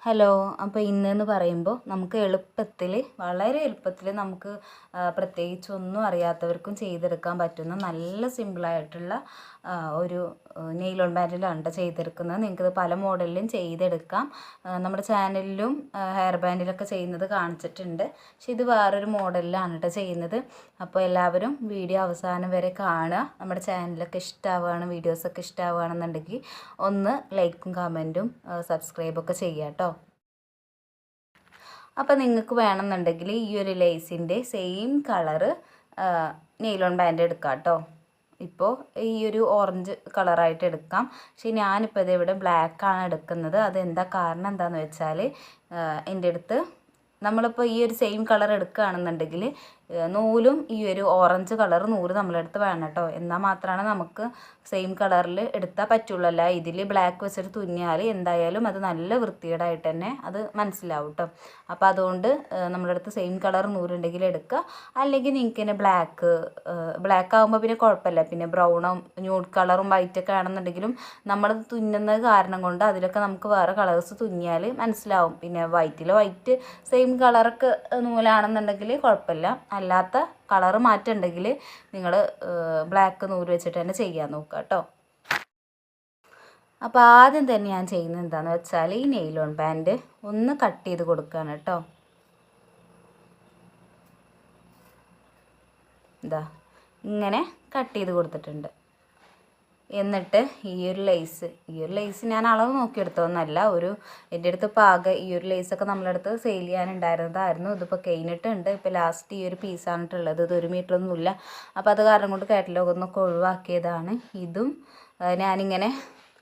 Hello. അപ്പോൾ ഇന്നെന്ന് പറയുമ്പോൾ നമുക്ക് എളുപ്പത്തിൽ, വളരെ എളുപ്പത്തിൽ നമുക്ക് പ്രത്യേകിച്ചൊന്നും അറിയാത്തവർക്കും ചെയ്തെടുക്കാൻ പറ്റുന്ന നല്ല സിമ്പിളായിട്ടുള്ള ഒരു നെയിൽ ഓൺ ബാൻഡിലാണ് ട്ടോ ചെയ്തെടുക്കുന്നത്. നിങ്ങൾക്കിത് പല മോഡലിലും ചെയ്തെടുക്കാം. നമ്മുടെ ചാനലിലും ഹെയർ ബാൻഡിലൊക്കെ ചെയ്യുന്നത് കാണിച്ചിട്ടുണ്ട്. പക്ഷെ ഇത് വേറൊരു മോഡലിലാണ് ട്ടോ ചെയ്യുന്നത്. അപ്പോൾ എല്ലാവരും വീഡിയോ അവസാനം വരെ കാണുക. നമ്മുടെ ചാനലൊക്കെ ഇഷ്ടമാവുകയാണ്, വീഡിയോസൊക്കെ ഇഷ്ടമാവുകയാണെന്നുണ്ടെങ്കിൽ ഒന്ന് ലൈക്കും കമൻറ്റും സബ്സ്ക്രൈബൊക്കെ ചെയ്യുക കേട്ടോ. അപ്പോൾ നിങ്ങൾക്ക് വേണമെന്നുണ്ടെങ്കിൽ ഈ ഒരു ലേസിൻ്റെ same colour nail on band എടുക്കാം കേട്ടോ. ഇപ്പോൾ ഈ ഒരു ഓറഞ്ച് കളറായിട്ട് എടുക്കാം. പക്ഷേ ഞാനിപ്പോൾ ഇതിവിടെ ബ്ലാക്കാണ് എടുക്കുന്നത്. അതെന്താ കാരണം എന്താണെന്ന് വെച്ചാൽ എൻ്റെ അടുത്ത് നമ്മളിപ്പോൾ ഈ ഒരു സെയിം കളർ എടുക്കുകയാണെന്നുണ്ടെങ്കിൽ നൂലും ഈ ഒരു ഓറഞ്ച് കളർ നൂല് നമ്മളെടുത്ത് വേണം കേട്ടോ. എന്നാൽ മാത്രമാണ് നമുക്ക് സെയിം കളറിൽ എടുത്താൽ പറ്റുള്ളൂ. ഇതിൽ ബ്ലാക്ക് വെച്ചിട്ട് തുന്നിയാൽ എന്തായാലും അത് നല്ല വൃത്തികേടായിട്ട് തന്നെ അത് മനസ്സിലാവും കേട്ടോ. അപ്പോൾ അതുകൊണ്ട് നമ്മുടെ അടുത്ത് സെയിം കളർ നൂലുണ്ടെങ്കിൽ എടുക്കുക. അല്ലെങ്കിൽ നിങ്ങൾക്ക് തന്നെ ബ്ലാക്ക് ആകുമ്പോൾ പിന്നെ കുഴപ്പമില്ല. പിന്നെ ബ്രൗണും ന്യൂഡ് കളറും വൈറ്റൊക്കെ ആണെന്നുണ്ടെങ്കിലും നമ്മൾ തുന്നുന്നത് കാരണം കൊണ്ട് അതിലൊക്കെ നമുക്ക് വേറെ കളേഴ്സ് തുന്നിയാൽ മനസ്സിലാവും. പിന്നെ വൈറ്റ് സെയിം കളറൊക്കെ നൂലാണെന്നുണ്ടെങ്കിൽ കുഴപ്പമില്ല. അല്ലാത്ത കളറ് മാറ്റമുണ്ടെങ്കിൽ നിങ്ങൾ ബ്ലാക്ക് നൂല് വെച്ചിട്ട് തന്നെ ചെയ്യാൻ നോക്കുക കേട്ടോ. അപ്പോൾ ആദ്യം തന്നെ ഞാൻ ചെയ്യുന്നത് എന്താണെന്ന് വെച്ചാൽ ഈ നെയിൽ ഓൺ ബാൻഡ് ഒന്ന് കട്ട് ചെയ്ത് കൊടുക്കുകയാണ് കേട്ടോ. ഇതാ ഇങ്ങനെ കട്ട് ചെയ്ത് കൊടുത്തിട്ടുണ്ട്. എന്നിട്ട് ഈ ഒരു ലേസ് ഞാൻ അളവ് നോക്കിയെടുത്തതൊന്നല്ല. എൻ്റെ അടുത്ത് പാകം ഈ ഒരു ലേസൊക്കെ നമ്മളെ അടുത്ത് സെയിൽ ചെയ്യാനുണ്ടായിരുന്നതായിരുന്നു. ഇതിപ്പോൾ കഴിഞ്ഞിട്ടുണ്ട്. ഇപ്പോൾ ലാസ്റ്റ് ഈ ഒരു പീസാണിട്ടുള്ളത്. ഇത് 1 മീറ്ററൊന്നുമില്ല. അപ്പോൾ അത് കാരണം കൊണ്ട് കാറ്റലോഗൊന്നൊക്കെ ഒഴിവാക്കിയതാണ്. ഇതും ഞാനിങ്ങനെ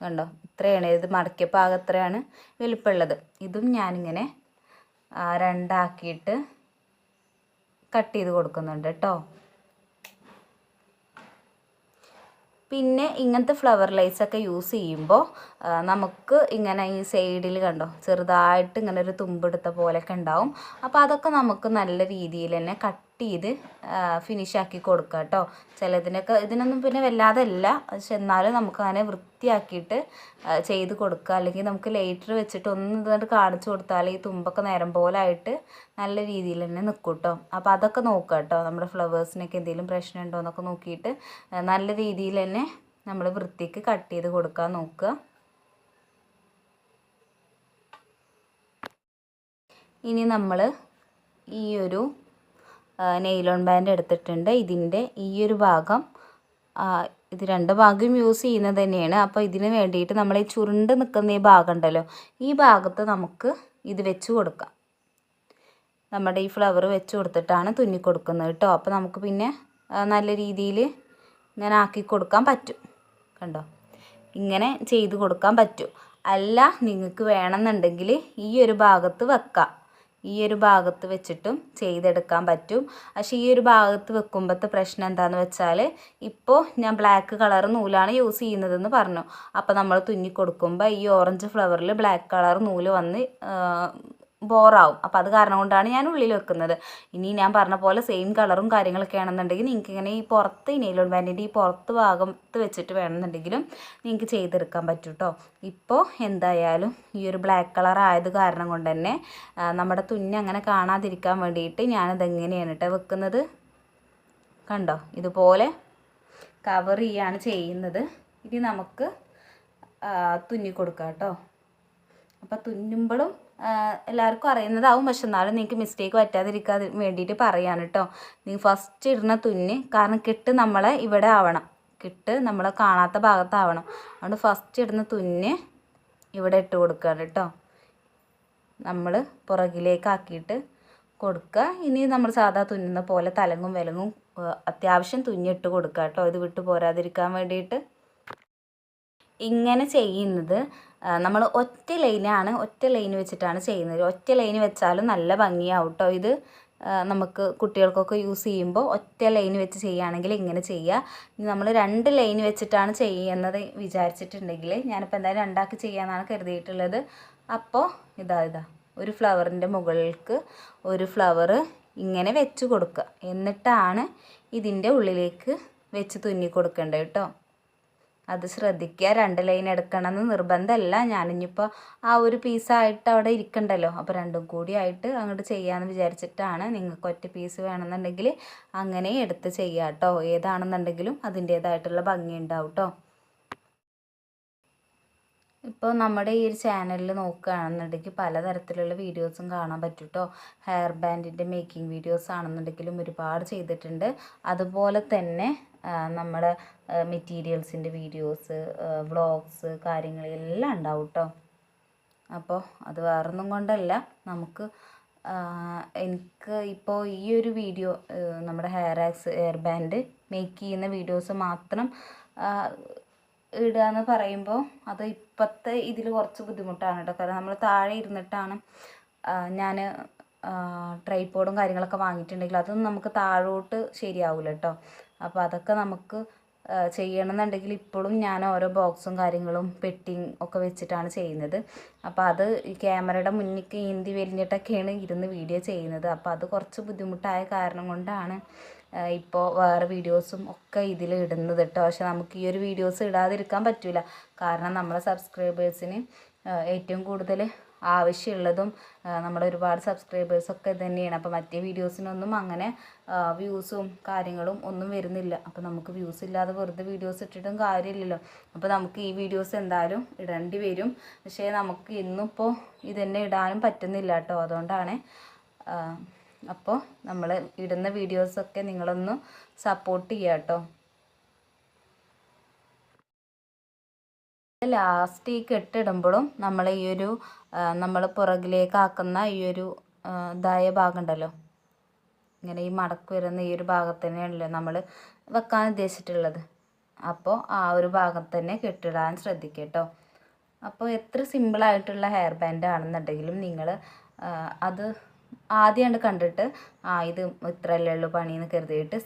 കണ്ടോ, ഇത്രയാണ് ഇത് മടക്കിയപ്പോൾ ആകെ ഇത്രയാണ് വലിപ്പമുള്ളത്. ഇതും ഞാനിങ്ങനെ രണ്ടാക്കിയിട്ട് കട്ട് ചെയ്ത് കൊടുക്കുന്നുണ്ട് കേട്ടോ. പിന്നെ ഇങ്ങനത്തെ ഫ്ലവർ ലൈസൊക്കെ യൂസ് ചെയ്യുമ്പോൾ നമുക്ക് ഇങ്ങനെ ഈ സൈഡിൽ കണ്ടോ ചെറുതായിട്ട് ഇങ്ങനെ ഒരു തുമ്പെടുത്ത പോലെയൊക്കെ ഉണ്ടാവും. അപ്പോൾ അതൊക്കെ നമുക്ക് നല്ല രീതിയിൽ തന്നെ കട്ട് ചെയ്ത് ഫിനിഷാക്കി കൊടുക്കുക കേട്ടോ. ഇതിനൊന്നും പിന്നെ വല്ലാതെ അല്ല, പക്ഷെ എന്നാലും നമുക്ക് അങ്ങനെ വൃത്തിയാക്കിയിട്ട് ചെയ്ത് കൊടുക്കുക. അല്ലെങ്കിൽ നമുക്ക് ലൈറ്റർ വെച്ചിട്ട് ഒന്ന് ഇതായിട്ട് കാണിച്ചു കൊടുത്താൽ ഈ തുമ്പൊക്കെ നേരം പോലെ ആയിട്ട് നല്ല രീതിയിൽ തന്നെ നിൽക്കും കേട്ടോ. അപ്പോൾ അതൊക്കെ നോക്കുക കേട്ടോ. നമ്മുടെ ഫ്ലവേഴ്സിനൊക്കെ എന്തെങ്കിലും പ്രശ്നമുണ്ടോ എന്നൊക്കെ നോക്കിയിട്ട് നല്ല രീതിയിൽ തന്നെ നമ്മൾ വൃത്തിക്ക് കട്ട് ചെയ്ത് കൊടുക്കാൻ നോക്കുക. ഇനി നമ്മൾ ഈ ഒരു നെയിൽ ഓൺ ബാൻഡ് എടുത്തിട്ടുണ്ട്. ഇതിൻ്റെ ഈ ഒരു ഭാഗം, ഇത് 2 ഭാഗം യൂസ് ചെയ്യുന്നത് തന്നെയാണ്. അപ്പോൾ ഇതിന് വേണ്ടിയിട്ട് നമ്മൾ ഈ ചുരുണ്ട് നിൽക്കുന്ന ഈ ഭാഗം ഉണ്ടല്ലോ, ഈ ഭാഗത്ത് നമുക്ക് ഇത് വെച്ച് കൊടുക്കാം. നമ്മുടെ ഈ ഫ്ലവർ വെച്ച് കൊടുത്തിട്ടാണ് തുന്നി കൊടുക്കുന്നത് കേട്ടോ. അപ്പോൾ നമുക്ക് പിന്നെ നല്ല രീതിയിൽ ഇങ്ങനെ ആക്കി കൊടുക്കാൻ പറ്റും. കണ്ടോ, ഇങ്ങനെ ചെയ്ത് കൊടുക്കാൻ പറ്റും. അല്ല നിങ്ങൾക്ക് വേണമെന്നുണ്ടെങ്കിൽ ഈ ഒരു ഭാഗത്ത് വെക്കാം. ഈ ഒരു ഭാഗത്ത് വെച്ചിട്ടും ചെയ്തെടുക്കാൻ പറ്റും. പക്ഷേ ഈ ഒരു ഭാഗത്ത് വെക്കുമ്പോഴത്തെ പ്രശ്നം എന്താണെന്ന് വെച്ചാൽ, ഇപ്പോൾ ഞാൻ ബ്ലാക്ക് കളർ നൂലാണ് യൂസ് ചെയ്യുന്നതെന്ന് പറഞ്ഞു. അപ്പോൾ നമ്മൾ തുന്നി കൊടുക്കുമ്പോൾ ഈ ഓറഞ്ച് ഫ്ലവറിൽ ബ്ലാക്ക് കളർ നൂല് വന്ന് ബോറാവും. അപ്പോൾ അത് കാരണം കൊണ്ടാണ് ഞാൻ ഉള്ളിൽ വെക്കുന്നത്. ഇനി ഞാൻ പറഞ്ഞ പോലെ സെയിം കളറും കാര്യങ്ങളൊക്കെ ആണെന്നുണ്ടെങ്കിൽ നിങ്ങൾക്ക് ഇങ്ങനെ ഈ പുറത്ത് ഈ നെയിൽ ഓൺ ബാൻഡിൻ്റെ ഈ പുറത്ത് ഭാഗത്ത് വെച്ചിട്ട് വേണമെന്നുണ്ടെങ്കിലും നിങ്ങൾക്ക് ചെയ്തെടുക്കാൻ പറ്റും കേട്ടോ. ഇപ്പോൾ എന്തായാലും ഈ ഒരു ബ്ലാക്ക് കളർ ആയത് കാരണം കൊണ്ട് തന്നെ നമ്മുടെ തുന്നി അങ്ങനെ കാണാതിരിക്കാൻ വേണ്ടിയിട്ട് ഞാനിതെങ്ങനെയാണ് കേട്ടോ വെക്കുന്നത്. കണ്ടോ, ഇതുപോലെ കവർ ചെയ്യാണ് ചെയ്യുന്നത്. ഇനി നമുക്ക് തുന്നി കൊടുക്കാം കേട്ടോ. അപ്പോൾ തുന്നുമ്പോഴും എല്ലാവർക്കും അറിയുന്നതാവും, പക്ഷെ എന്നാലും നിങ്ങൾക്ക് മിസ്റ്റേക്ക് പറ്റാതിരിക്കാൻ വേണ്ടിയിട്ട് പറയാണ് കേട്ടോ. നീ ഫസ്റ്റ് ഇടുന്ന തുന്നി, കാരണം കെട്ട് നമ്മളെ ഇവിടെ ആവണം, കെട്ട് നമ്മളെ കാണാത്ത ഭാഗത്താവണം. അതുകൊണ്ട് ഫസ്റ്റ് ഇടുന്ന തുന്നി ഇവിടെ ഇട്ട് കൊടുക്കുകയാണ് കേട്ടോ. നമ്മൾ പുറകിലേക്കാക്കിയിട്ട് കൊടുക്കുക. ഇനി നമ്മൾ സാധാ തുന്നുന്ന പോലെ തലങ്ങും വിലങ്ങും അത്യാവശ്യം തുന്നിയിട്ട് കൊടുക്കുക കേട്ടോ, ഇത് വിട്ട് പോരാതിരിക്കാൻ വേണ്ടിയിട്ട്. ഇങ്ങനെ ചെയ്യുന്നത് നമ്മൾ ഒറ്റ ലൈൻ വെച്ചിട്ടാണ് ചെയ്യുന്നത്. ഒറ്റ ലൈൻ വെച്ചാലും നല്ല ഭംഗിയാവും കേട്ടോ. ഇത് നമുക്ക് കുട്ടികൾക്കൊക്കെ യൂസ് ചെയ്യുമ്പോൾ ഒറ്റ ലൈൻ വെച്ച് ചെയ്യുകയാണെങ്കിൽ ഇങ്ങനെ ചെയ്യുക. ഇനി നമ്മൾ 2 ലൈൻ വെച്ചിട്ടാണ് ചെയ്യുന്നത് വിചാരിച്ചിട്ടുണ്ടെങ്കിൽ, ഞാനിപ്പോൾ എന്തായാലും 2 ആക്കി ചെയ്യാമെന്നാണ് കരുതിയിട്ടുള്ളത്. അപ്പോൾ ഇതാ ഒരു ഫ്ലവറിൻ്റെ മുകളിലേക്ക് ഒരു ഫ്ലവർ ഇങ്ങനെ വെച്ച് കൊടുക്കുക. എന്നിട്ടാണ് ഇതിൻ്റെ ഉള്ളിലേക്ക് വെച്ച് തുന്നി കൊടുക്കേണ്ടത് കേട്ടോ. അത് ശ്രദ്ധിക്കുക. 2 ലൈൻ എടുക്കണമെന്ന് നിർബന്ധമല്ല. ഞാനിനിപ്പോൾ ആ ഒരു പീസായിട്ട് അവിടെ ഇരിക്കണ്ടല്ലോ, അപ്പോൾ രണ്ടും കൂടി ആയിട്ട് അങ്ങോട്ട് ചെയ്യാമെന്ന് വിചാരിച്ചിട്ടാണ്. നിങ്ങൾക്ക് ഒറ്റ പീസ് വേണമെന്നുണ്ടെങ്കിൽ അങ്ങനെ എടുത്ത് ചെയ്യാം കേട്ടോ. ഏതാണെന്നുണ്ടെങ്കിലും അതിൻ്റേതായിട്ടുള്ള ഭംഗി ഉണ്ടാവും കേട്ടോ. ഇപ്പോൾ നമ്മുടെ ഈ ഒരു ചാനലിൽ നോക്കുകയാണെന്നുണ്ടെങ്കിൽ പലതരത്തിലുള്ള വീഡിയോസും കാണാൻ പറ്റും കേട്ടോ. ഹെയർ ബാൻഡിൻ്റെ മേക്കിംഗ് വീഡിയോസ് ആണെന്നുണ്ടെങ്കിലും ഒരുപാട് ചെയ്തിട്ടുണ്ട്. അതുപോലെ തന്നെ നമ്മുടെ മെറ്റീരിയൽസിൻ്റെ വീഡിയോസ്, വ്ളോഗ്സ് കാര്യങ്ങളെല്ലാം ഉണ്ടാവും കേട്ടോ. അപ്പോൾ അത് വേറൊന്നും കൊണ്ടല്ല, നമുക്ക് എനിക്ക് ഇപ്പോൾ ഈ ഒരു വീഡിയോ നമ്മുടെ ഹെയർ ബാൻഡ് മേക്ക് ചെയ്യുന്ന വീഡിയോസ് മാത്രം ഇടുക എന്ന് പറയുമ്പോൾ അത് ഇപ്പോഴത്തെ ഇതിൽ കുറച്ച് ബുദ്ധിമുട്ടാണ് കേട്ടോ. കാരണം നമ്മൾ താഴെ ഇരുന്നിട്ടാണ് ഞാൻ ട്രൈപോഡും കാര്യങ്ങളൊക്കെ വാങ്ങിയിട്ടുണ്ടെങ്കിൽ അതൊന്നും നമുക്ക് താഴോട്ട് ശരിയാവില്ല കേട്ടോ. അപ്പോൾ അതൊക്കെ നമുക്ക് ചെയ്യണമെന്നുണ്ടെങ്കിൽ ഇപ്പോഴും ഞാൻ ഓരോ ബോക്സും കാര്യങ്ങളും പെട്ടിയും ഒക്കെ വെച്ചിട്ടാണ് ചെയ്യുന്നത്. അപ്പോൾ അത് ഈ ക്യാമറയുടെ മുന്നിലേക്ക് ഏന്തി വലിഞ്ഞിട്ടൊക്കെയാണ് ഇരുന്ന് വീഡിയോ ചെയ്യുന്നത്. അപ്പോൾ അത് കുറച്ച് ബുദ്ധിമുട്ടായ കാരണം കൊണ്ടാണ് ഇപ്പോൾ വേറെ വീഡിയോസും ഒക്കെ ഇതിൽ ഇടുന്നത് കേട്ടോ. പക്ഷെ നമുക്ക് ഈ ഒരു വീഡിയോസ് ഇടാതിരിക്കാൻ പറ്റില്ല. കാരണം നമ്മളെ സബ്സ്ക്രൈബേഴ്സിന് ഏറ്റവും കൂടുതൽ ആവശ്യമുള്ളതും നമ്മുടെ ഒരുപാട് സബ്സ്ക്രൈബേഴ്സൊക്കെ തന്നെയാണ്. അപ്പോൾ മറ്റേ വീഡിയോസിനൊന്നും അങ്ങനെ വ്യൂസും കാര്യങ്ങളും ഒന്നും വരുന്നില്ല. അപ്പോൾ നമുക്ക് വ്യൂസ് ഇല്ലാതെ വെറുതെ വീഡിയോസ് ഇട്ടിട്ടും കാര്യമില്ലല്ലോ. അപ്പോൾ നമുക്ക് ഈ വീഡിയോസ് എന്തായാലും ഇടേണ്ടി വരും. പക്ഷേ നമുക്ക് ഇന്നിപ്പോൾ ഇതന്നെ ഇടാനും പറ്റുന്നില്ല കേട്ടോ. അതുകൊണ്ടാണ് അപ്പോൾ നമ്മൾ ഇടുന്ന വീഡിയോസൊക്കെ നിങ്ങളൊന്ന് സപ്പോർട്ട് ചെയ്യുക കേട്ടോ. ലാസ്റ്റ് ഈ കെട്ടിടുമ്പോഴും നമ്മൾ ഈ ഒരു നമ്മൾ പുറകിലേക്കാക്കുന്ന ഈ ഒരു ഇതായ ഭാഗം ഉണ്ടല്ലോ, ഇങ്ങനെ ഈ മടക്ക് വരുന്ന ഈ ഒരു ഭാഗത്ത് തന്നെയാണല്ലോ നമ്മൾ വെക്കാൻ ഉദ്ദേശിച്ചിട്ടുള്ളത്. അപ്പോൾ ആ ഒരു ഭാഗത്ത് തന്നെ കെട്ടിടാൻ ശ്രദ്ധിക്കുക കേട്ടോ. അപ്പോൾ എത്ര സിമ്പിളായിട്ടുള്ള ഹെയർ ബാൻഡ് ആണെന്നുണ്ടെങ്കിലും നിങ്ങൾ അത് ആദ്യമായിട്ട് കണ്ടിട്ട് ഇത് ഇത്രയല്ലേ ഉള്ളൂ പണിയെന്ന് കരുതിയിട്ട്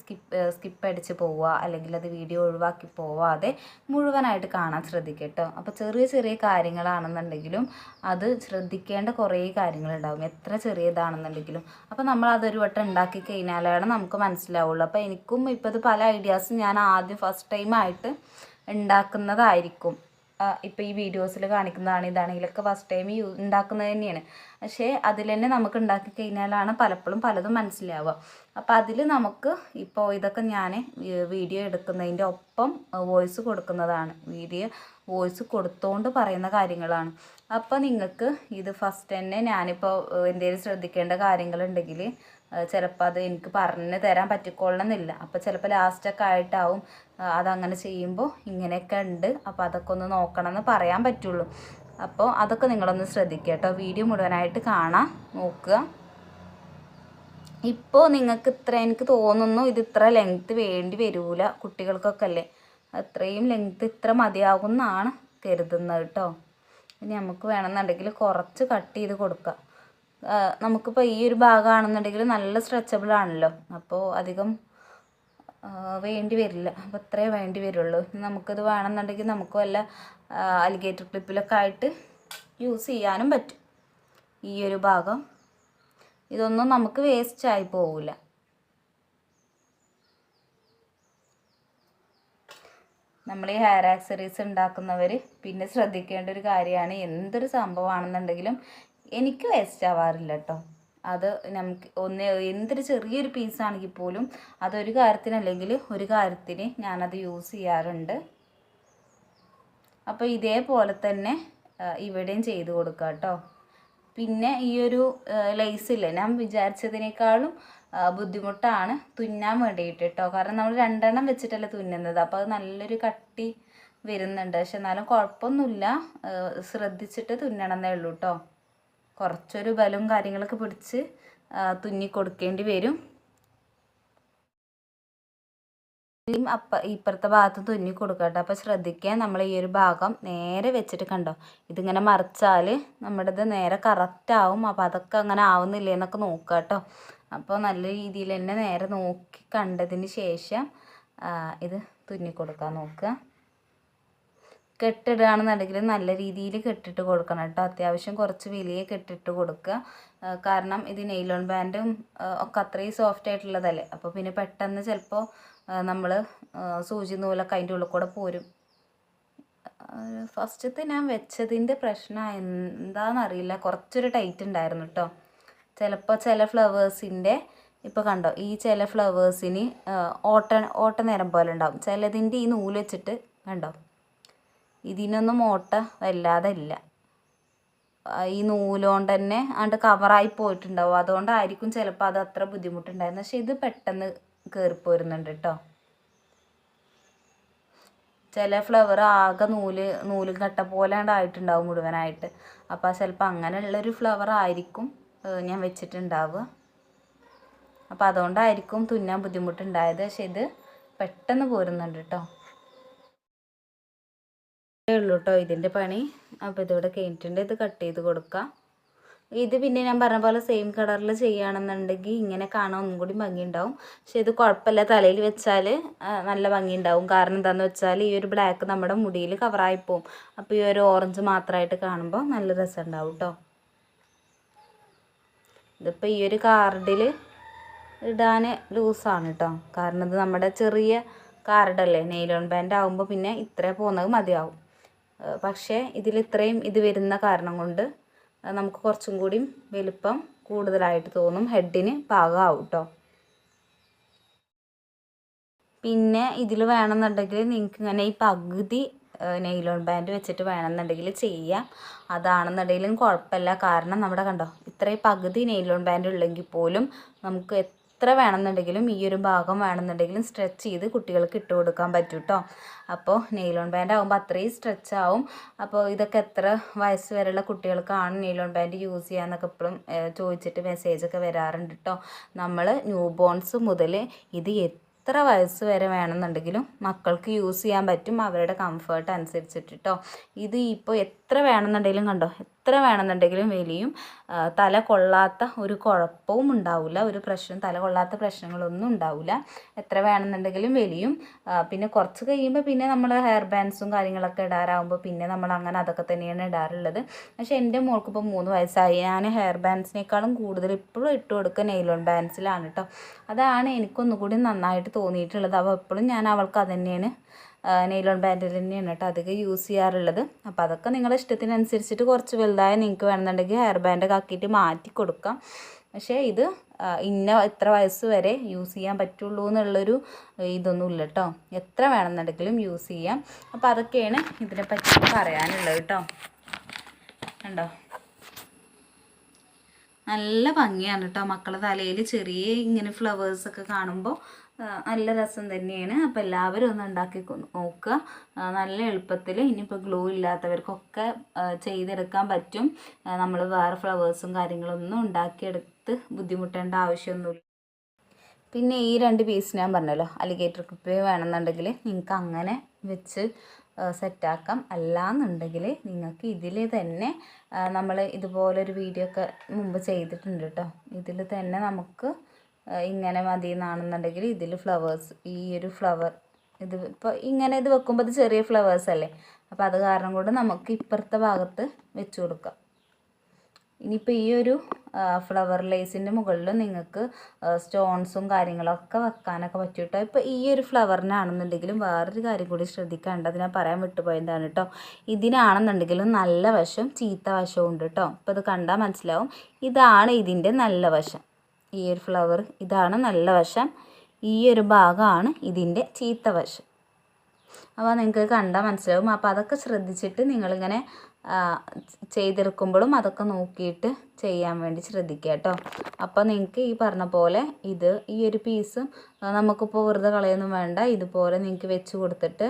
സ്കിപ്പ് അടിച്ച് പോവുക, അല്ലെങ്കിൽ അത് വീഡിയോ ഒഴിവാക്കി പോവാതെ മുഴുവനായിട്ട് കാണാൻ ശ്രദ്ധിക്കുക കേട്ടോ. അപ്പോൾ ചെറിയ ചെറിയ കാര്യങ്ങളാണെന്നുണ്ടെങ്കിലും അത് ശ്രദ്ധിക്കേണ്ട കുറേ കാര്യങ്ങളുണ്ടാകും, എത്ര ചെറിയതാണെന്നുണ്ടെങ്കിലും. അപ്പോൾ നമ്മൾ അതൊരു വട്ടം ഉണ്ടാക്കി കഴിഞ്ഞാലാണ് നമുക്ക് മനസ്സിലാവുള്ളൂ. അപ്പോൾ എനിക്കും ഇപ്പോൾ ഇത് പല ഐഡിയാസും ഞാൻ ആദ്യം ഫസ്റ്റ് ടൈമായിട്ട് ഉണ്ടാക്കുന്നതായിരിക്കും. ഇപ്പോൾ ഈ വീഡിയോസിൽ കാണിക്കുന്നതാണ് ഇതാണെങ്കിലൊക്കെ ഫസ്റ്റ് ടൈം ഉണ്ടാക്കുന്നത് തന്നെയാണ്. പക്ഷേ അതിൽ തന്നെ നമുക്ക് ഉണ്ടാക്കി കഴിഞ്ഞാലാണ് പലപ്പോഴും പലതും മനസ്സിലാവുക. അപ്പോൾ അതിൽ നമുക്ക് ഇപ്പോൾ ഇതൊക്കെ ഞാൻ വീഡിയോ എടുക്കുന്നതിൻ്റെ ഒപ്പം വോയിസ് കൊടുക്കുന്നതാണ്, വീഡിയോ വോയിസ് കൊടുത്തുകൊണ്ട് പറയുന്ന കാര്യങ്ങളാണ്. അപ്പോൾ നിങ്ങൾക്ക് ഇത് ഫസ്റ്റ് തന്നെ ഞാനിപ്പോൾ എന്തെങ്കിലും ശ്രദ്ധിക്കേണ്ട കാര്യങ്ങളുണ്ടെങ്കിൽ ചിലപ്പോൾ അത് എനിക്ക് പറഞ്ഞു തരാൻ പറ്റിക്കൊള്ളണമെന്നില്ല. അപ്പോൾ ചിലപ്പോൾ ലാസ്റ്റൊക്കെ ആയിട്ടാവും അതങ്ങനെ ചെയ്യുമ്പോൾ ഇങ്ങനെയൊക്കെ ഉണ്ട്, അപ്പോൾ അതൊക്കെ ഒന്ന് നോക്കണമെന്ന് പറയാൻ പറ്റുള്ളൂ. അപ്പോൾ അതൊക്കെ നിങ്ങളൊന്ന് ശ്രദ്ധിക്കുക കേട്ടോ. വീഡിയോ മുഴുവനായിട്ട് കാണാൻ നോക്കുക. ഇപ്പോൾ നിങ്ങൾക്ക് എനിക്ക് തോന്നുന്നു ഇത് ഇത്ര ലെങ്ത്ത് വേണ്ടി വരില്ല, കുട്ടികൾക്കൊക്കെ അല്ലേ, അത്രയും ലെങ്ത്ത് ഇത്ര മതിയാകുമെന്നാണ് കരുതുന്നത് കേട്ടോ. ഇനി നമുക്ക് വേണമെന്നുണ്ടെങ്കിൽ കുറച്ച് കട്ട് ചെയ്ത് കൊടുക്കാം. നമുക്കിപ്പോൾ ഈ ഒരു ഭാഗമാണെന്നുണ്ടെങ്കിൽ നല്ല സ്ട്രെച്ചബിൾ ആണല്ലോ, അപ്പോൾ അധികം വേണ്ടി വരില്ല. അപ്പോൾ ഇത്രേ വേണ്ടി വരുള്ളൂ. നമുക്കിത് വേണമെന്നുണ്ടെങ്കിൽ നമുക്ക് വല്ല അലിഗേറ്റർ ക്ലിപ്പിലൊക്കെ ആയിട്ട് യൂസ് ചെയ്യാനും പറ്റും. ഈ ഒരു ഭാഗം ഇതൊന്നും നമുക്ക് വേസ്റ്റായി പോവില്ല. നമ്മൾ ഈ ഹെയർ ആക്സറീസ് ഉണ്ടാക്കുന്നവർ പിന്നെ ശ്രദ്ധിക്കേണ്ട ഒരു കാര്യമാണ്, എന്തൊരു സംഭവമാണെന്നുണ്ടെങ്കിലും എനിക്ക് വേസ്റ്റ് ആവാറില്ല കേട്ടോ. അത് നമുക്ക് എന്തൊരു ചെറിയൊരു പീസാണെങ്കിൽ പോലും അതൊരു കാര്യത്തിനല്ലെങ്കിൽ ഒരു കാര്യത്തിന് ഞാനത് യൂസ് ചെയ്യാറുണ്ട്. അപ്പോൾ ഇതേപോലെ തന്നെ ഇവിടെയും ചെയ്ത് കൊടുക്കുക കേട്ടോ. പിന്നെ ഈ ഒരു ലേസില്ലേ, ഞാൻ വിചാരിച്ചതിനേക്കാളും ബുദ്ധിമുട്ടാണ് തുന്നാൻ വേണ്ടിയിട്ട് കേട്ടോ. കാരണം നമ്മൾ 2 എണ്ണം വെച്ചിട്ടല്ലേ തുന്നുന്നത്, അപ്പോൾ അത് നല്ലൊരു കട്ടി വരുന്നുണ്ട്. പക്ഷെ എന്നാലും കുഴപ്പമൊന്നുമില്ല, ശ്രദ്ധിച്ചിട്ട് തുന്നണമെന്നേ ഉള്ളൂ കേട്ടോ. കുറച്ചൊരു ബലവും കാര്യങ്ങളൊക്കെ പിടിച്ച് തുന്നി കൊടുക്കേണ്ടി വരും. ഇപ്പുറത്തെ ഭാഗത്ത് തുന്നി കൊടുക്കട്ടെ. അപ്പോൾ ശ്രദ്ധിക്കുക, നമ്മൾ ഈ ഒരു ഭാഗം നേരെ വെച്ചിട്ട് കണ്ടോ, ഇതിങ്ങനെ മറിച്ചാൽ നമ്മുടേത് നേരെ കറക്റ്റ് ആവും. അപ്പോൾ അതൊക്കെ അങ്ങനെ ആവുന്നില്ലേ എന്നൊക്കെ നോക്കുക കേട്ടോ. അപ്പോൾ നല്ല രീതിയിൽ തന്നെ നേരെ നോക്കി കണ്ടതിന് ശേഷം ഇത് തുന്നി കൊടുക്കാൻ നോക്കുക. കെട്ടിടുകയാണെന്നുണ്ടെങ്കിൽ നല്ല രീതിയിൽ കെട്ടിട്ട് കൊടുക്കണം കേട്ടോ. അത്യാവശ്യം കുറച്ച് വലിയ കെട്ടിട്ട് കൊടുക്കുക. കാരണം ഇത് നെയിലോൺ ബാൻഡും ഒക്കെ അത്രയും സോഫ്റ്റ് ആയിട്ടുള്ളതല്ലേ. അപ്പോൾ പിന്നെ പെട്ടെന്ന് ചിലപ്പോൾ നമ്മൾ സൂചി നൂലൊക്കെ അതിൻ്റെ ഉള്ളിൽ കൂടെ പോരും. ഫസ്റ്റത്തെ ഞാൻ വെച്ചതിൻ്റെ പ്രശ്നം എന്താണെന്നറിയില്ല, കുറച്ചൊരു ടൈറ്റ് ഉണ്ടായിരുന്നു കേട്ടോ. ചിലപ്പോൾ ചില ഫ്ലവേഴ്സിൻ്റെ ഇപ്പോൾ കണ്ടോ, ഈ ചില ഫ്ലവേഴ്സിന് ഓട്ട നേരം പോലെ ഉണ്ടാവും. ചിലതിൻ്റെ ഈ നൂല് വെച്ചിട്ട് കണ്ടോ, ഇതിനൊന്നും ഓട്ട വല്ലാതെ ഇല്ല. ഈ നൂലുകൊണ്ട് തന്നെ ആണ്ട് കവറായി പോയിട്ടുണ്ടാവും. അതുകൊണ്ടായിരിക്കും ചിലപ്പോൾ അത് അത്ര ബുദ്ധിമുട്ടുണ്ടായിരുന്നു. പക്ഷെ ഇത് പെട്ടെന്ന് കയറിപ്പോരുന്നുണ്ട് കേട്ടോ. ചില ഫ്ലവർ ആകെ നൂല് കട്ട പോലെ ആയിട്ടുണ്ടാവും മുഴുവനായിട്ട്. അപ്പോൾ ചിലപ്പോൾ അങ്ങനെയുള്ളൊരു ഫ്ലവർ ആയിരിക്കും ഞാൻ വെച്ചിട്ടുണ്ടാവുക. അപ്പോൾ അതുകൊണ്ടായിരിക്കും തുന്നാൻ ബുദ്ധിമുട്ടുണ്ടായത്. പക്ഷെ ഇത് പെട്ടെന്ന് പോരുന്നുണ്ട് കേട്ടോ. ഇതേ ഉള്ളൂ കേട്ടോ ഇതിൻ്റെ പണി. അപ്പോൾ ഇതിവിടെ കഴിഞ്ഞിട്ടുണ്ട്. ഇത് കട്ട് ചെയ്ത് കൊടുക്കാം. ഇത് പിന്നെ ഞാൻ പറഞ്ഞ പോലെ സെയിം കളറിൽ ചെയ്യുകയാണെന്നുണ്ടെങ്കിൽ ഇങ്ങനെ കാണാൻ ഒന്നും കൂടി ഭംഗിയുണ്ടാവും. പക്ഷെ ഇത് കുഴപ്പമില്ല, തലയിൽ വെച്ചാൽ നല്ല ഭംഗിയുണ്ടാവും. കാരണം എന്താണെന്ന് വെച്ചാൽ ഈ ഒരു ബ്ലാക്ക് നമ്മുടെ മുടിയിൽ കവറായിപ്പോവും. അപ്പോൾ ഈ ഒരു ഓറഞ്ച് മാത്രമായിട്ട് കാണുമ്പോൾ നല്ല രസം ഉണ്ടാവും കേട്ടോ. ഇതിപ്പോൾ ഈ ഒരു കാർഡിൽ ഇടാൻ ലൂസാണ് കേട്ടോ. കാരണം ഇത് നമ്മുടെ ചെറിയ കാർഡല്ലേ, നെയിലോൺ ബാൻഡ് ആകുമ്പോൾ പിന്നെ ഇത്ര പോകുന്നത് മതിയാവും. പക്ഷേ ഇതിൽ ഇത്രയും ഇത് വരുന്ന കാരണം കൊണ്ട് നമുക്ക് കുറച്ചും കൂടി വലുപ്പം കൂടുതലായിട്ട് തോന്നും. ഹെഡിന് പാകമാവും കേട്ടോ. പിന്നെ ഇതിൽ വേണമെന്നുണ്ടെങ്കിൽ നിങ്ങൾക്ക് ഇങ്ങനെ ഈ പകുതി നെയിലോൺ ബാൻഡ് വെച്ചിട്ട് വേണമെന്നുണ്ടെങ്കിൽ ചെയ്യാം. അതാണെന്നുണ്ടെങ്കിലും കുഴപ്പമില്ല. കാരണം നമ്മുടെ കണ്ടോ, ഇത്രയും പകുതി നെയിലോൺ ബാൻഡ് ഉള്ളെങ്കിൽ പോലും നമുക്ക് എത്ര വേണമെന്നുണ്ടെങ്കിലും ഈ ഒരു ഭാഗം വേണമെന്നുണ്ടെങ്കിലും സ്ട്രെച്ച് ചെയ്ത് കുട്ടികൾക്ക് ഇട്ട് കൊടുക്കാൻ പറ്റും കേട്ടോ. അപ്പോൾ നെയിലോൺ ബാൻഡ് ആകുമ്പോൾ അത്രയും സ്ട്രെച്ച് ആവും. അപ്പോൾ ഇതൊക്കെ എത്ര വയസ്സ് വരെയുള്ള കുട്ടികൾക്കാണ് നെയിലോൺ ബാൻഡ് യൂസ് ചെയ്യാമെന്നൊക്കെ എപ്പോഴും ചോദിച്ചിട്ട് മെസ്സേജൊക്കെ വരാറുണ്ട് കേട്ടോ. നമ്മൾ ന്യൂ ബോൺസ് മുതൽ ഇത് എത്ര വയസ്സ് വരെ വേണമെന്നുണ്ടെങ്കിലും മക്കൾക്ക് യൂസ് ചെയ്യാൻ പറ്റും, അവരുടെ കംഫേർട്ട് അനുസരിച്ചിട്ട് കേട്ടോ. ഇത് ഇപ്പോൾ എത്ര വേണമെന്നുണ്ടെങ്കിലും കണ്ടോ, എത്ര വേണമെന്നുണ്ടെങ്കിലും വലിയും. തല കൊള്ളാത്ത ഒരു കുഴപ്പവും ഉണ്ടാവില്ല, ഒരു പ്രശ്നം തല കൊള്ളാത്ത പ്രശ്നങ്ങളൊന്നും ഉണ്ടാവില്ല. എത്ര വേണമെന്നുണ്ടെങ്കിലും വലിയും. പിന്നെ കുറച്ച് കഴിയുമ്പോൾ പിന്നെ നമ്മൾ ഹെയർ ബാൻഡ്സും കാര്യങ്ങളൊക്കെ ഇടാറാകുമ്പോൾ പിന്നെ നമ്മൾ അങ്ങനെ അതൊക്കെ തന്നെയാണ് ഇടാറുള്ളത്. പക്ഷേ എൻ്റെ മോൾക്കിപ്പോൾ 3 വയസ്സായി. ഞാൻ ഹെയർ ബാൻഡ്സിനേക്കാളും കൂടുതൽ ഇപ്പോഴും ഇട്ട് കൊടുക്കുക നെയിലോൺ ബാൻഡ്സിലാണ് കേട്ടോ. അതാണ് എനിക്കൊന്നുകൂടി നന്നായിട്ട് തോന്നിയിട്ടുള്ളത്. അപ്പോൾ എപ്പോഴും ഞാൻ അവൾക്ക് അത് തന്നെയാണ്, നെയിലോൺ ബാൻഡിൽ തന്നെയാണ് കേട്ടോ അധികം യൂസ് ചെയ്യാറുള്ളത്. അപ്പോൾ അതൊക്കെ നിങ്ങളുടെ ഇഷ്ടത്തിനനുസരിച്ചിട്ട് കുറച്ച് വലുതായ നിങ്ങൾക്ക് വേണമെന്നുണ്ടെങ്കിൽ ഹെയർ ബാൻഡൊക്കെ ആക്കിയിട്ട് മാറ്റി കൊടുക്കാം. പക്ഷേ ഇത് ഇത്ര വയസ്സ് വരെ യൂസ് ചെയ്യാൻ പറ്റുള്ളൂ എന്നുള്ളൊരു ഇതൊന്നുമില്ല കേട്ടോ. എത്ര വേണമെന്നുണ്ടെങ്കിലും യൂസ് ചെയ്യാം. അപ്പോൾ അതൊക്കെയാണ് ഇതിനെപ്പറ്റി പറയാനുള്ളത് കേട്ടോ. കണ്ടോ, നല്ല ഭംഗിയാണ് കേട്ടോ. മക്കളുടെ തലയിൽ ചെറിയ ഇങ്ങനെ ഫ്ലവേഴ്സൊക്കെ കാണുമ്പോൾ നല്ല രസം തന്നെയാണ്. അപ്പോൾ എല്ലാവരും ഒന്ന് ഉണ്ടാക്കി നോക്കുക. നല്ല എളുപ്പത്തിൽ ഇനിയിപ്പോൾ ഗ്ലൂ ഇല്ലാത്തവർക്കൊക്കെ ചെയ്തെടുക്കാൻ പറ്റും. നമ്മൾ വേറെ ഫ്ലവേഴ്സും കാര്യങ്ങളൊന്നും ഉണ്ടാക്കിയെടുത്ത് ബുദ്ധിമുട്ടേണ്ട ആവശ്യമൊന്നുമില്ല. പിന്നെ ഈ 2 പീസ് ഞാൻ പറഞ്ഞല്ലോ, അലിഗേറ്റർ ക്ലിപ്പ് വേണമെന്നുണ്ടെങ്കിൽ നിങ്ങൾക്ക് അങ്ങനെ വെച്ച് സെറ്റാക്കാം. അല്ലാന്നുണ്ടെങ്കിൽ നിങ്ങൾക്ക് ഇതിൽ തന്നെ നമ്മൾ ഇതുപോലൊരു വീഡിയോ ഒക്കെ മുമ്പ് ചെയ്തിട്ടുണ്ട് കേട്ടോ. ഇതിൽ തന്നെ നമുക്ക് ഇങ്ങനെ മതി എന്നാണെന്നുണ്ടെങ്കിൽ ഇതിൽ ഫ്ലവേഴ്സ്, ഈ ഒരു ഫ്ലവർ ഇത് ഇപ്പോൾ ഇങ്ങനെ ഇത് വെക്കുമ്പോൾ ഇത് ചെറിയ ഫ്ലവേഴ്സ് അല്ലേ, അപ്പോൾ അത് കാരണം കൊണ്ട് നമുക്ക് ഇപ്പുറത്തെ ഭാഗത്ത് വെച്ച് കൊടുക്കാം. ഇനിയിപ്പോൾ ഈ ഒരു ഫ്ലവർ ലേസിൻ്റെ മുകളിൽ നിങ്ങൾക്ക് സ്റ്റോൺസും കാര്യങ്ങളൊക്കെ വെക്കാനൊക്കെ പറ്റും കേട്ടോ. ഇപ്പോൾ ഈ ഒരു ഫ്ലവറിനാണെന്നുണ്ടെങ്കിലും വേറൊരു കാര്യം കൂടി ശ്രദ്ധിക്കാനുണ്ട്, അത് ഞാൻ പറയാൻ വിട്ടുപോയതാണ് കേട്ടോ. ഇതിനാണെന്നുണ്ടെങ്കിലും നല്ല വശം ചീത്ത വശവും ഉണ്ട് കേട്ടോ. ഇപ്പോൾ ഇത് കണ്ടാൽ മനസ്സിലാവും, ഇതാണ് ഇതിൻ്റെ നല്ല വശം. ഈ ഒരു ഫ്ലവർ ഇതാണ് നല്ല വശം, ഈ ഒരു ഭാഗമാണ് ഇതിൻ്റെ ചീത്ത വശം. അപ്പോൾ നിങ്ങൾക്ക് കണ്ടാൽ മനസ്സിലാവും. അപ്പോൾ അതൊക്കെ ശ്രദ്ധിച്ചിട്ട് നിങ്ങളിങ്ങനെ ചെയ്തെടുക്കുമ്പോഴും അതൊക്കെ നോക്കിയിട്ട് ചെയ്യാൻ വേണ്ടി ശ്രദ്ധിക്കുക കേട്ടോ. അപ്പോൾ നിങ്ങൾക്ക് ഈ പറഞ്ഞ പോലെ ഈ ഒരു പീസ് നമുക്കിപ്പോൾ വെറുതെ കളയൊന്നും വേണ്ട, ഇതുപോലെ നിങ്ങൾക്ക് വെച്ച് കൊടുത്തിട്ട്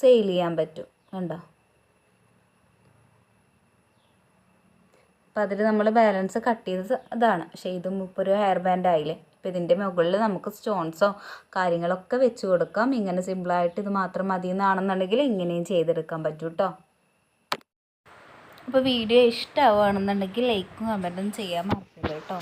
സെയിൽ ചെയ്യാൻ പറ്റും. കണ്ടോ, അപ്പോൾ അതിൽ നമ്മൾ ബാലൻസ് കട്ട് ചെയ്തത് അതാണ്. പക്ഷേ ഇതും ഇപ്പോൾ ഒരു ഹെയർ ബാൻഡ് ആയില്ലേ. അപ്പോൾ ഇതിൻ്റെ മുകളിൽ നമുക്ക് സ്റ്റോൺസോ കാര്യങ്ങളൊക്കെ വെച്ച് കൊടുക്കാം. ഇങ്ങനെ സിമ്പിളായിട്ട് ഇത് മാത്രം മതി എന്നാണെന്നുണ്ടെങ്കിൽ ഇങ്ങനെയും ചെയ്തെടുക്കാൻ പറ്റും കേട്ടോ. അപ്പോൾ വീഡിയോ ഇഷ്ടമാവുകയാണെന്നുണ്ടെങ്കിൽ ലൈക്കും കമൻറ്റും ചെയ്യാൻ മറക്കില്ല കേട്ടോ.